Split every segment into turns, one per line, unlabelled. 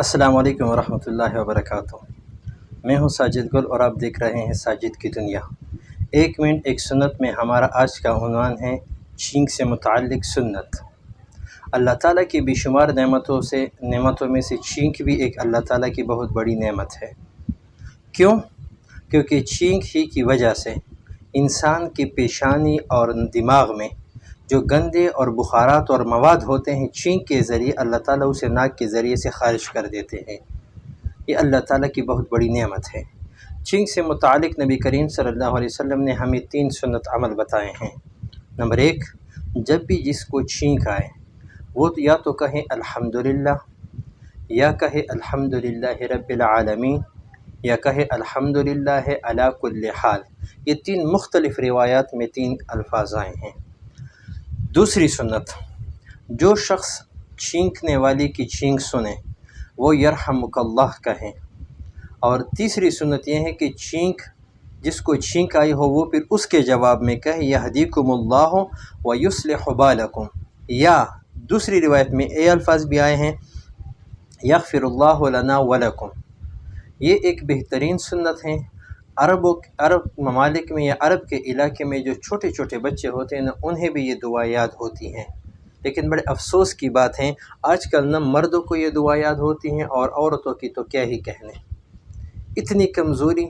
السلام علیکم ورحمۃ اللہ وبرکاتہ۔ میں ہوں ساجد گل اور آپ دیکھ رہے ہیں ساجد کی دنیا۔ ایک منٹ ایک سنت میں ہمارا آج کا عنوان ہے چھینک سے متعلق سنت۔ اللہ تعالیٰ کی بے شمار نعمتوں میں سے چھینک بھی ایک اللہ تعالیٰ کی بہت بڑی نعمت ہے۔ کیوں؟ کیونکہ چھینک ہی کی وجہ سے انسان کی پیشانی اور دماغ میں جو گندے اور بخارات اور مواد ہوتے ہیں، چھینک کے ذریعے اللہ تعالیٰ اسے ناک کے ذریعے سے خارج کر دیتے ہیں۔ یہ اللہ تعالیٰ کی بہت بڑی نعمت ہے۔ چھینک سے متعلق نبی کریم صلی اللہ علیہ وسلم نے ہمیں 3 سنت عمل بتائے ہیں۔ نمبر 1، جب بھی جس کو چھینک آئے وہ یا تو کہے الحمدللہ، یا کہے الحمدللہ رب العالمین، یا کہے الحمدللہ علی کل حال۔ یہ 3 مختلف روایات میں 3 الفاظ آئے ہیں۔ دوسری سنت، جو شخص چھینکنے والی کی چھینک سنے وہ یرحمک اللہ کہیں۔ اور تیسری سنت یہ ہے کہ جس کو چھینک آئی ہو وہ پھر اس کے جواب میں کہے یہدیکم اللہ ویصلح بالکم، یا دوسری روایت میں یہ الفاظ بھی آئے ہیں یغفر اللہ لنا ولکم۔ یہ ایک بہترین سنت ہے۔ عرب ممالک میں یا عرب کے علاقے میں جو چھوٹے چھوٹے بچے ہوتے ہیں نا، انہیں بھی یہ دعا یاد ہوتی ہیں، لیکن بڑے افسوس کی بات ہے آج کل نہ مردوں کو یہ دعا یاد ہوتی ہیں اور عورتوں کی تو کیا ہی کہنے۔ اتنی کمزوری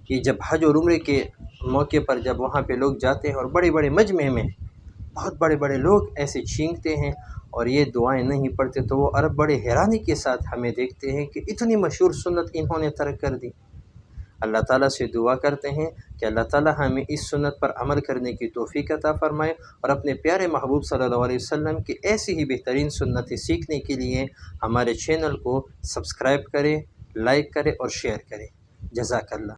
کہ جب حج اور عمرے کے موقع پر جب وہاں پہ لوگ جاتے ہیں اور بڑے بڑے مجمع میں بہت بڑے بڑے لوگ ایسے چھینکتے ہیں اور یہ دعائیں نہیں پڑھتے، تو وہ عرب بڑے حیرانی کے ساتھ ہمیں دیکھتے ہیں کہ اتنی مشہور سنت انہوں نے ترک کر دی۔ اللہ تعالیٰ سے دعا کرتے ہیں کہ اللہ تعالیٰ ہمیں اس سنت پر عمل کرنے کی توفیق عطا فرمائے، اور اپنے پیارے محبوب صلی اللہ علیہ وسلم کی ایسی ہی بہترین سنتیں سیکھنے کے لیے ہمارے چینل کو سبسکرائب کریں، لائک کریں اور شیئر کریں۔ جزاک اللہ۔